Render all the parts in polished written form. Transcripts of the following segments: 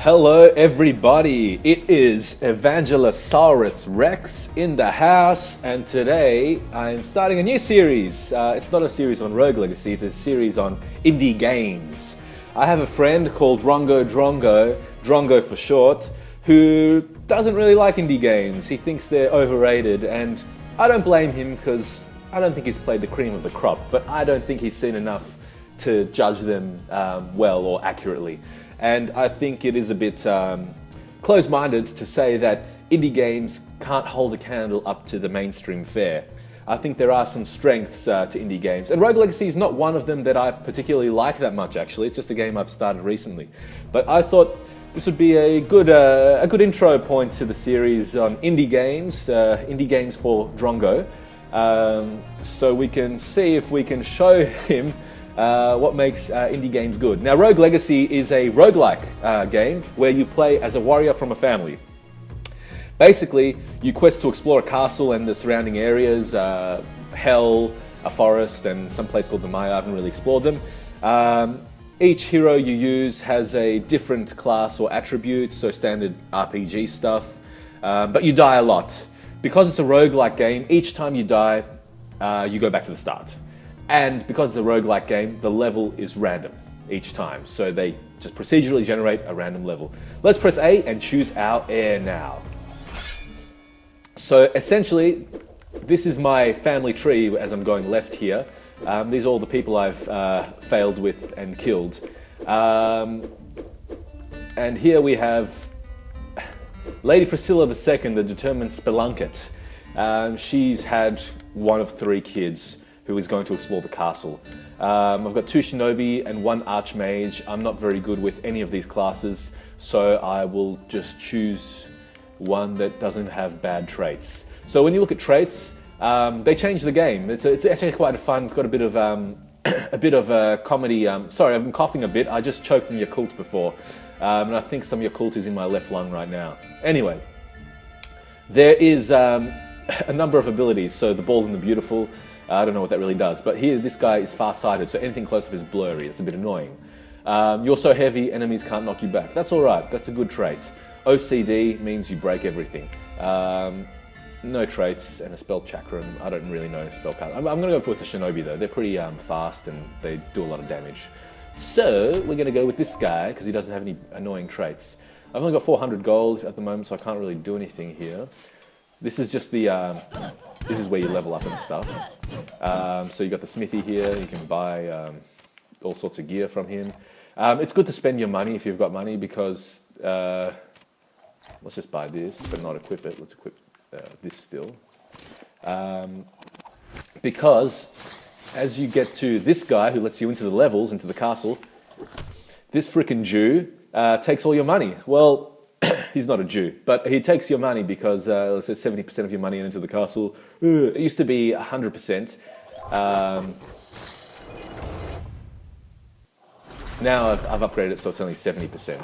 Hello everybody, it is Evangelisaurus Rex in the house, and today I'm starting a new series. It's not a series on Rogue Legacy, it's a series on indie games. I have a friend called Rongo Drongo, Drongo for short, who doesn't really like indie games. He thinks they're overrated, and I don't blame him because I don't think he's played the cream of the crop, but I don't think he's seen enough to judge them well or accurately. And I think it is a bit close-minded to say that indie games can't hold a candle up to the mainstream fare. I think there are some strengths to indie games. And Rogue Legacy is not one of them that I particularly like that much, actually. It's just a game I've started recently. But I thought this would be a good intro point to the series on indie games for Drongo. So we can see if we can show him what makes indie games good. Now, Rogue Legacy is a roguelike game where you play as a warrior from a family. Basically, you quest to explore a castle and the surrounding areas, hell, a forest, and some place called the Maya. I haven't really explored them. Each hero you use has a different class or attribute, so standard RPG stuff, but you die a lot. Because it's a roguelike game, each time you die, you go back to the start. And because it's a roguelike game, the level is random each time. So they just procedurally generate a random level. Let's press A and choose our heir now. So essentially, this is my family tree as I'm going left here. These are all the people I've failed with and killed. And here we have Lady Priscilla II, the determined spelunket. She's had one of 3 kids who is going to explore the castle. I've got 2 shinobi and 1 archmage. I'm not very good with any of these classes, so I will just choose one that doesn't have bad traits. So when you look at traits, they change the game. It's actually quite fun. It's got a bit of a comedy. Sorry, I've been coughing a bit. I just choked on Yakult before, and I think some Yakult is in my left lung right now. Anyway, there is a number of abilities. So the Bold and the Beautiful. I don't know what that really does, but here this guy is far-sighted, so anything close up is blurry. It's a bit annoying. You're so heavy, enemies can't knock you back. That's all right. That's a good trait. OCD means you break everything. No traits and a spell chakram. I don't really know spell card. I'm going to go with the shinobi though. They're pretty fast and they do a lot of damage. So we're going to go with this guy because he doesn't have any annoying traits. I've only got 400 gold at the moment, so I can't really do anything here. This is just the. This is where you level up and stuff. So you got the smithy here. You can buy all sorts of gear from him. It's good to spend your money if you've got money because let's just buy this, but not equip it. Let's equip this still. Because as you get to this guy who lets you into the levels, into the castle, this frickin' Jew takes all your money. Well, he's not a Jew, but he takes your money because let's say 70% of your money into the castle. It used to be 100%. Now I've upgraded it so it's only 70%.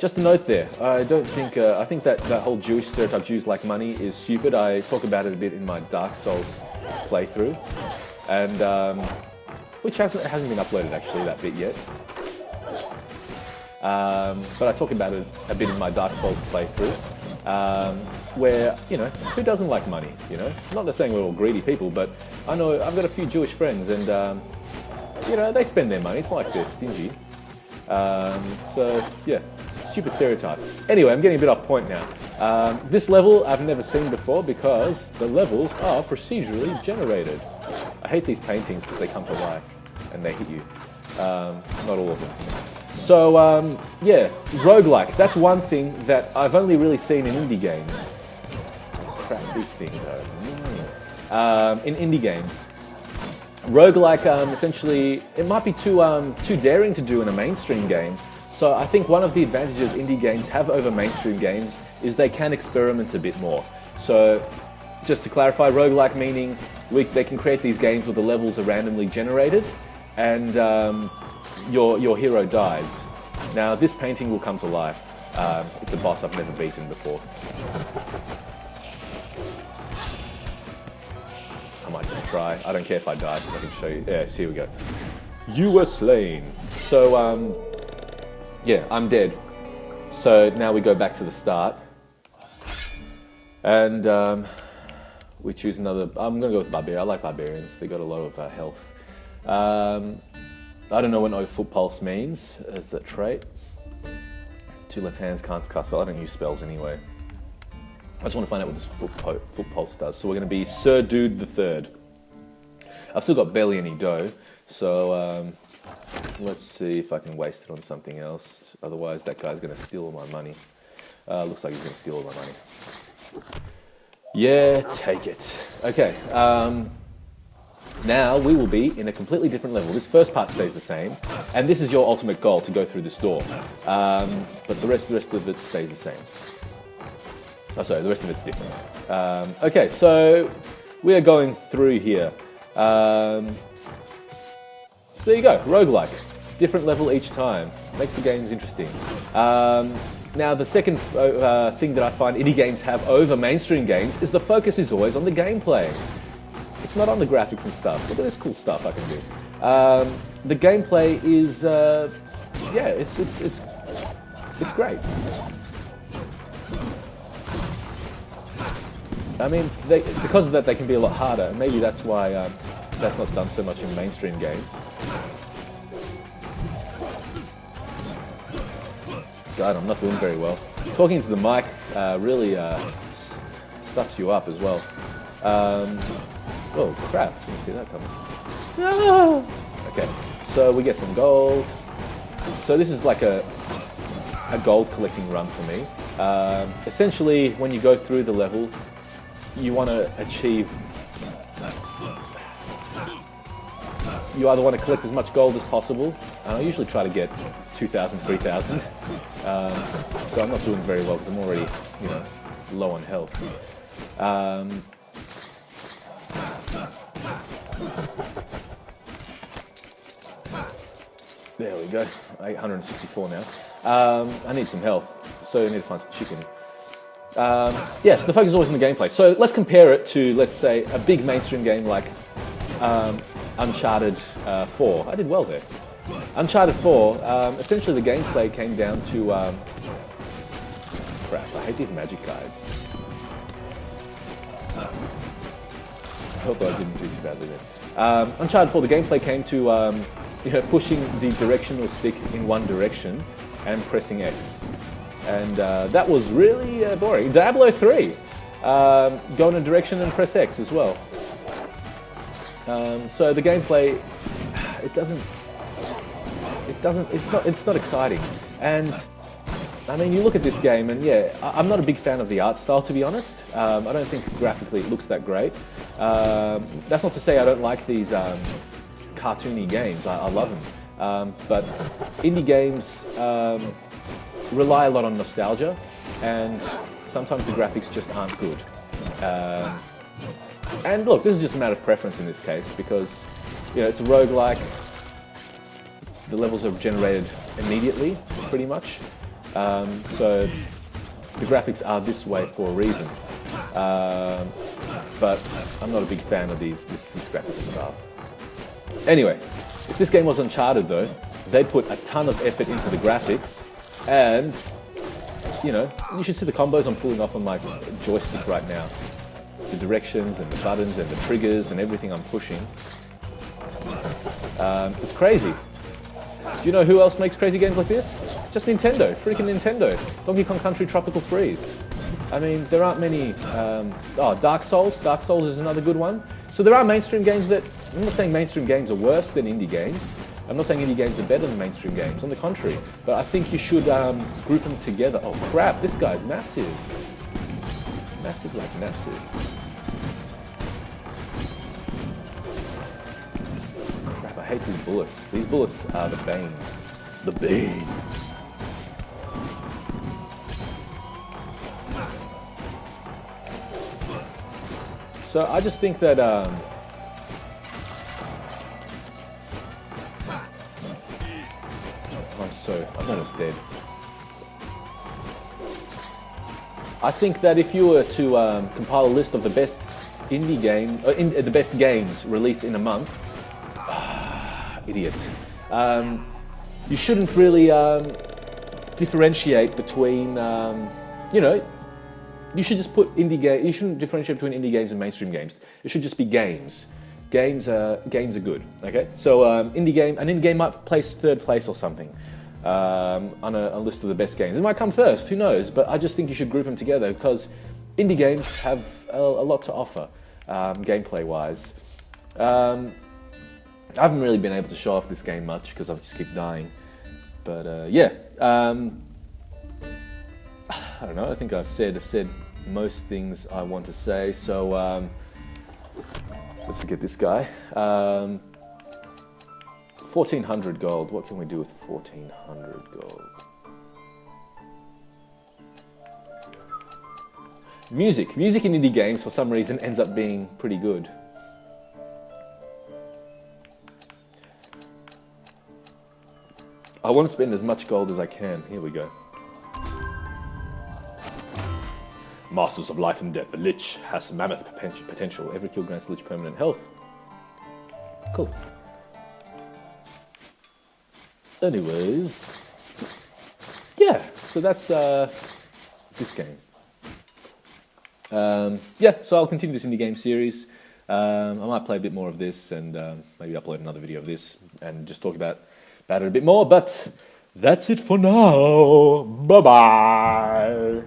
Just a note there. I don't think I think that whole Jewish stereotype, Jews like money, is stupid. I talk about it a bit in my Dark Souls playthrough, and which hasn't been uploaded actually that bit yet. But I talk about it a bit in my Dark Souls playthrough, where, you know, who doesn't like money, you know? Not just saying we're all greedy people, but I know I've got a few Jewish friends and, you know, they spend their money. It's like they're stingy. So, yeah, stupid stereotype. Anyway, I'm getting a bit off point now. This level I've never seen before because the levels are procedurally generated. I hate these paintings because they come to life and they hit you. Not all of them. So, yeah, roguelike. That's one thing that I've only really seen in indie games. Crap, these things are... in indie games. Roguelike, essentially, it might be too daring to do in a mainstream game. So I think one of the advantages indie games have over mainstream games is they can experiment a bit more. So, just to clarify, roguelike meaning they can create these games where the levels are randomly generated and your hero dies. Now this painting will come to life. It's a boss I've never beaten before. I might just try. I don't care if I die, I can show you. Yes, here we go. You were slain. So, yeah, I'm dead. So now we go back to the start. And we choose another. I'm going to go with Barbarian. I like Barbarians. They got a lot of health. I don't know what no foot pulse means as that trait. 2 left hands can't cast spell. I don't use spells anyway. I just want to find out what this foot pulse does. So we're going to be Sir Dude the Third. I've still got barely any dough, so let's see if I can waste it on something else. Otherwise, that guy's going to steal all my money. Looks like he's going to steal all my money. Yeah, take it. Okay. Now we will be in a completely different level. This first part stays the same, and this is your ultimate goal, to go through this door. But the rest of it stays the same. Oh, sorry, the rest of it's different. Okay, so we are going through here. So there you go, roguelike. Different level each time. Makes the games interesting. Now, the second thing that I find indie games have over mainstream games is the focus is always on the gameplay. It's not on the graphics and stuff. Look at this cool stuff I can do. The gameplay is, yeah, it's great. I mean, because of that, they can be a lot harder. And maybe that's why that's not done so much in mainstream games. God, I'm not doing very well. Talking into the mic really stuffs you up as well. Oh crap, didn't see that coming. No! Okay, so we get some gold. So this is like a gold collecting run for me. Essentially, when you go through the level, you want to achieve... You either want to collect as much gold as possible, and I usually try to get 2,000, 3,000. So I'm not doing very well because I'm already, you know, low on health. There we go, 864 now. I need some health, so I need to find some chicken. Yes, the focus is always on the gameplay. So let's compare it to, let's say, a big mainstream game like Uncharted 4. I did well there. Uncharted 4, essentially the gameplay came down to... crap, I hate these magic guys. Although I didn't do too badly there. Uncharted 4, the gameplay came to you know, pushing the directional stick in one direction and pressing X. And that was really boring. Diablo 3, go in a direction and press X as well. So the gameplay, it's not exciting. And I mean, you look at this game, and yeah, I'm not a big fan of the art style, to be honest. I don't think graphically it looks that great. That's not to say I don't like these cartoony games. I love them. But indie games rely a lot on nostalgia, and sometimes the graphics just aren't good. And look, this is just a matter of preference in this case, because you know, it's a roguelike. The levels are generated immediately, pretty much. So the graphics are this way for a reason. But I'm not a big fan of this graphical style. Anyway, if this game was Uncharted though, they'd put a ton of effort into the graphics, and you know, you should see the combos I'm pulling off on my joystick right now. The directions and the buttons and the triggers and everything I'm pushing. It's crazy. Do you know who else makes crazy games like this? Just Nintendo, freaking Nintendo. Donkey Kong Country Tropical Freeze. I mean, there aren't many... Dark Souls. Dark Souls is another good one. So there are mainstream games that... I'm not saying mainstream games are worse than indie games. I'm not saying indie games are better than mainstream games. On the contrary. But I think you should group them together. Oh crap, this guy's massive. Massive like massive. Crap, I hate these bullets. These bullets are the bane. The bane. So I just think that I'm almost dead. I think that if you were to compile a list of the best indie game, the best games released in a month, idiots, you shouldn't really differentiate between, you know, you should just put indie game. You shouldn't differentiate between indie games and mainstream games. It should just be games. Games are good. Okay, so an indie game might place third place or something on a list of the best games. It might come first. Who knows? But I just think you should group them together because indie games have a lot to offer, gameplay wise. I haven't really been able to show off this game much because I just keep dying. But yeah, I don't know. I think I've said most things I want to say. So let's get this guy. 1400 gold. What can we do with 1400 gold? Music in indie games for some reason ends up being pretty good. I want to spend as much gold as I can. Here we go. Masters of Life and Death. The Lich has mammoth potential. Every kill grants the Lich permanent health. Cool. Anyways, yeah. So that's this game. Yeah. So I'll continue this indie game series. I might play a bit more of this and maybe upload another video of this and just talk about it a bit more. But that's it for now. Bye bye.